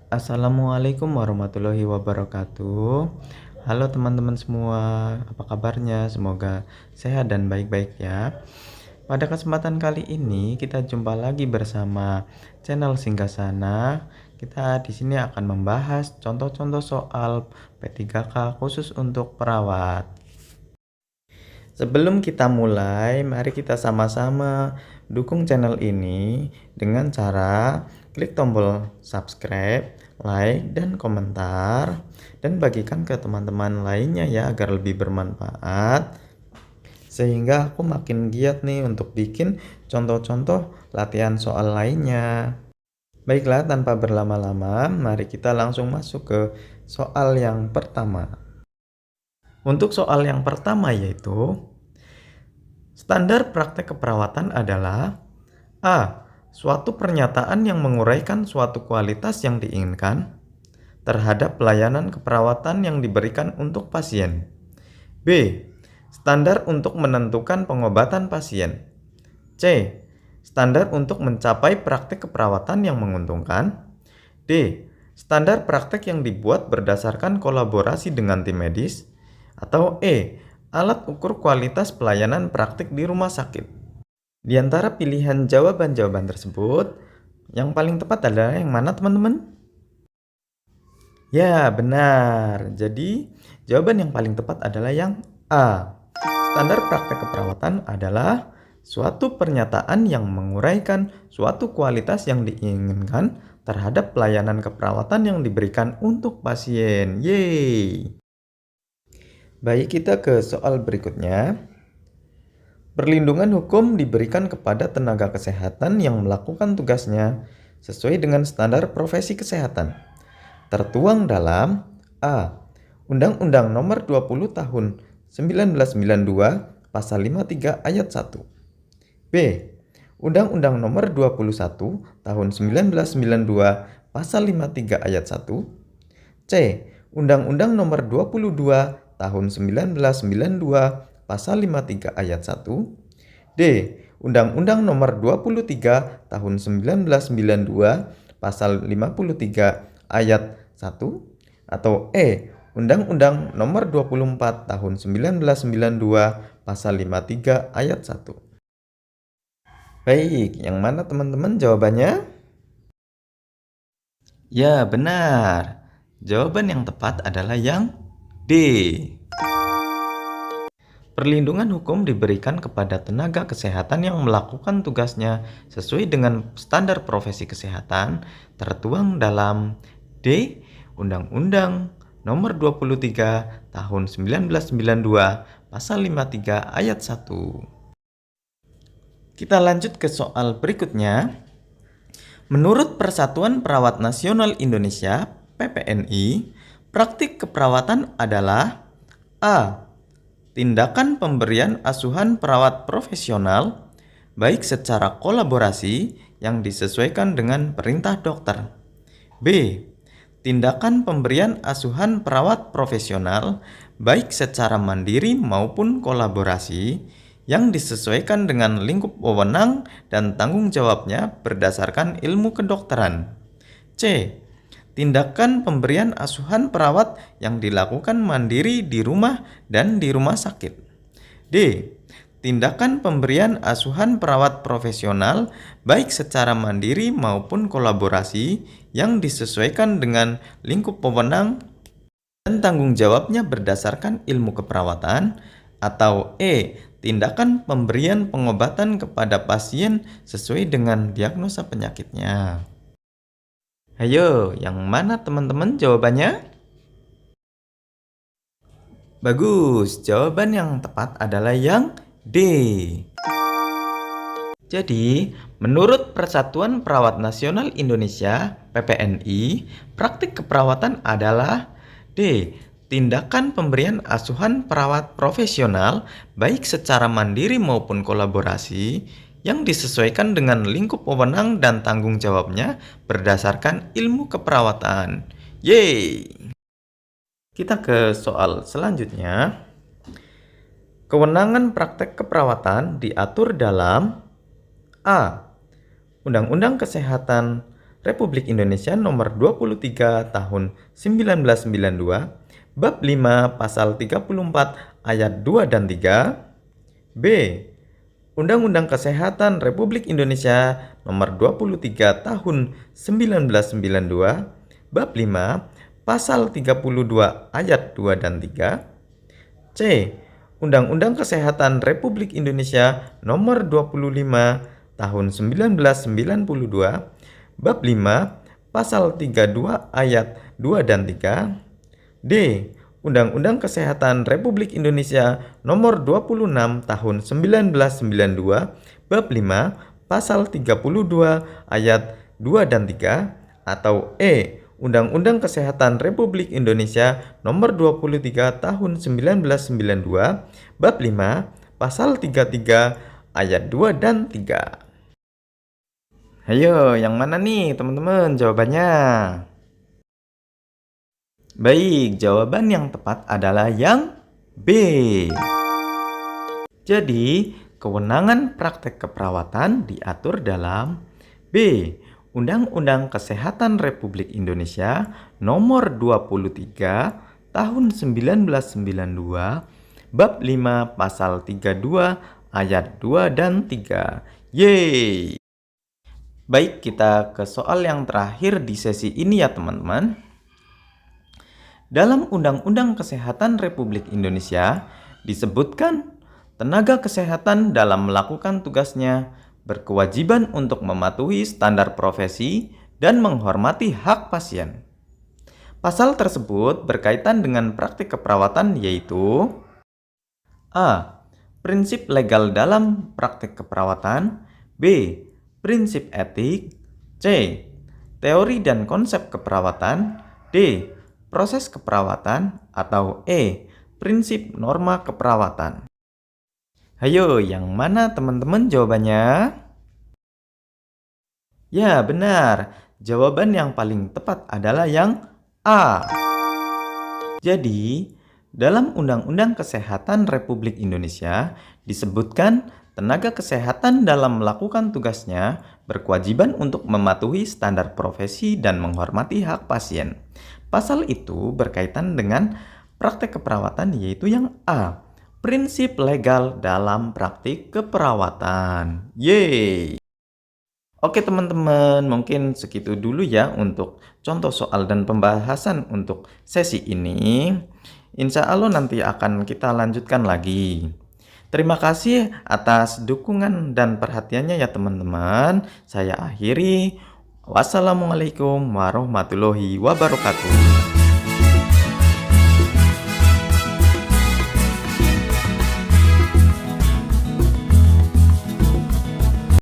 Assalamualaikum warahmatullahi wabarakatuh. Halo teman-teman semua, apa kabarnya? Semoga sehat dan baik-baik ya. Pada kesempatan kali ini kita jumpa lagi bersama channel Singgasana. Kita di sini akan membahas contoh-contoh soal P3K khusus untuk perawat. Sebelum kita mulai, mari kita sama-sama dukung channel ini dengan cara klik tombol subscribe, like, dan komentar, dan bagikan ke teman-teman lainnya ya agar lebih bermanfaat. Sehingga aku makin giat nih untuk bikin contoh-contoh latihan soal lainnya. Baiklah, tanpa berlama-lama, mari kita langsung masuk ke soal yang pertama. Untuk soal yang pertama yaitu standar praktek keperawatan adalah A. Suatu pernyataan yang menguraikan suatu kualitas yang diinginkan terhadap pelayanan keperawatan yang diberikan untuk pasien. B. Standar untuk menentukan pengobatan pasien. C. Standar untuk mencapai praktek keperawatan yang menguntungkan. D. Standar praktek yang dibuat berdasarkan kolaborasi dengan tim medis. Atau E. Alat ukur kualitas pelayanan praktik di rumah sakit. Di antara pilihan jawaban-jawaban tersebut, yang paling tepat adalah yang mana teman-teman? Ya, benar. Jadi, jawaban yang paling tepat adalah yang A. Standar praktek keperawatan adalah suatu pernyataan yang menguraikan suatu kualitas yang diinginkan terhadap pelayanan keperawatan yang diberikan untuk pasien. Yeay! Baik, kita ke soal berikutnya. Perlindungan hukum diberikan kepada tenaga kesehatan yang melakukan tugasnya sesuai dengan standar profesi kesehatan. Tertuang dalam A. Undang-Undang Nomor 20 Tahun 1992 Pasal 53 Ayat 1. B. Undang-Undang Nomor 21 Tahun 1992 Pasal 53 Ayat 1. C. Undang-Undang Nomor 22 Tahun 1992 Pasal 53 Ayat 1. D. Undang-Undang Nomor 23 Tahun 1992 Pasal 53 Ayat 1. Atau E. Undang-Undang Nomor 24 Tahun 1992 Pasal 53 Ayat 1. Baik, yang mana teman-teman jawabannya? Ya, benar. Jawaban yang tepat adalah yang D. Perlindungan hukum diberikan kepada tenaga kesehatan yang melakukan tugasnya sesuai dengan standar profesi kesehatan tertuang dalam D. Undang-Undang Nomor 23 Tahun 1992 Pasal 53 Ayat 1. Kita lanjut ke soal berikutnya. Menurut Persatuan Perawat Nasional Indonesia (PPNI), praktik keperawatan adalah A. Tindakan pemberian asuhan perawat profesional, baik secara kolaborasi yang disesuaikan dengan perintah dokter. B. Tindakan pemberian asuhan perawat profesional, baik secara mandiri maupun kolaborasi, yang disesuaikan dengan lingkup wewenang dan tanggung jawabnya berdasarkan ilmu kedokteran. C. Tindakan pemberian asuhan perawat yang dilakukan mandiri di rumah dan di rumah sakit. D. Tindakan pemberian asuhan perawat profesional baik secara mandiri maupun kolaborasi yang disesuaikan dengan lingkup wewenang dan tanggung jawabnya berdasarkan ilmu keperawatan. Atau E. Tindakan pemberian pengobatan kepada pasien sesuai dengan diagnosa penyakitnya. Ayo, yang mana teman-teman jawabannya? Bagus, jawaban yang tepat adalah yang D. Jadi, menurut Persatuan Perawat Nasional Indonesia (PPNI), praktik keperawatan adalah D. Tindakan pemberian asuhan perawat profesional baik secara mandiri maupun kolaborasi yang disesuaikan dengan lingkup wewenang dan tanggung jawabnya berdasarkan ilmu keperawatan. Yeay! Kita ke soal selanjutnya. Kewenangan praktek keperawatan diatur dalam A. Undang-Undang Kesehatan Republik Indonesia Nomor 23 Tahun 1992, Bab 5 Pasal 34 Ayat 2 dan 3. B. Undang-Undang Kesehatan Republik Indonesia Nomor 23 Tahun 1992, Bab 5 Pasal 32 Ayat 2 dan 3. C. Undang-Undang Kesehatan Republik Indonesia Nomor 25 Tahun 1992, Bab 5 Pasal 32 Ayat 2 dan 3. D. Undang-Undang Kesehatan Republik Indonesia Nomor 26 Tahun 1992, Bab 5 Pasal 32 Ayat 2 dan 3. Atau E. Undang-Undang Kesehatan Republik Indonesia Nomor 23 Tahun 1992, Bab 5 Pasal 33 Ayat 2 dan 3. Ayo, yang mana nih teman-teman jawabannya? Baik, jawaban yang tepat adalah yang B. Jadi, kewenangan praktek keperawatan diatur dalam B. Undang-Undang Kesehatan Republik Indonesia Nomor 23 Tahun 1992, Bab 5 Pasal 32 Ayat 2 dan 3. Yeay! Baik, kita ke soal yang terakhir di sesi ini ya teman-teman. Dalam Undang-Undang Kesehatan Republik Indonesia disebutkan tenaga kesehatan dalam melakukan tugasnya berkewajiban untuk mematuhi standar profesi dan menghormati hak pasien. Pasal tersebut berkaitan dengan praktik keperawatan yaitu A. Prinsip legal dalam praktik keperawatan. B. Prinsip etik. C. Teori dan konsep keperawatan. D. Proses keperawatan. Atau E. Prinsip norma keperawatan. Ayo, yang mana teman-teman jawabannya? Ya, benar. Jawaban yang paling tepat adalah yang A. Jadi, dalam Undang-Undang Kesehatan Republik Indonesia disebutkan tenaga kesehatan dalam melakukan tugasnya berkewajiban untuk mematuhi standar profesi dan menghormati hak pasien. Pasal itu berkaitan dengan praktek keperawatan yaitu yang A. Prinsip legal dalam praktik keperawatan. Yeay! Oke teman-teman, mungkin segitu dulu ya untuk contoh soal dan pembahasan untuk sesi ini. Insya Allah nanti akan kita lanjutkan lagi. Terima kasih atas dukungan dan perhatiannya ya teman-teman. Saya akhiri. Wassalamualaikum warahmatullahi wabarakatuh.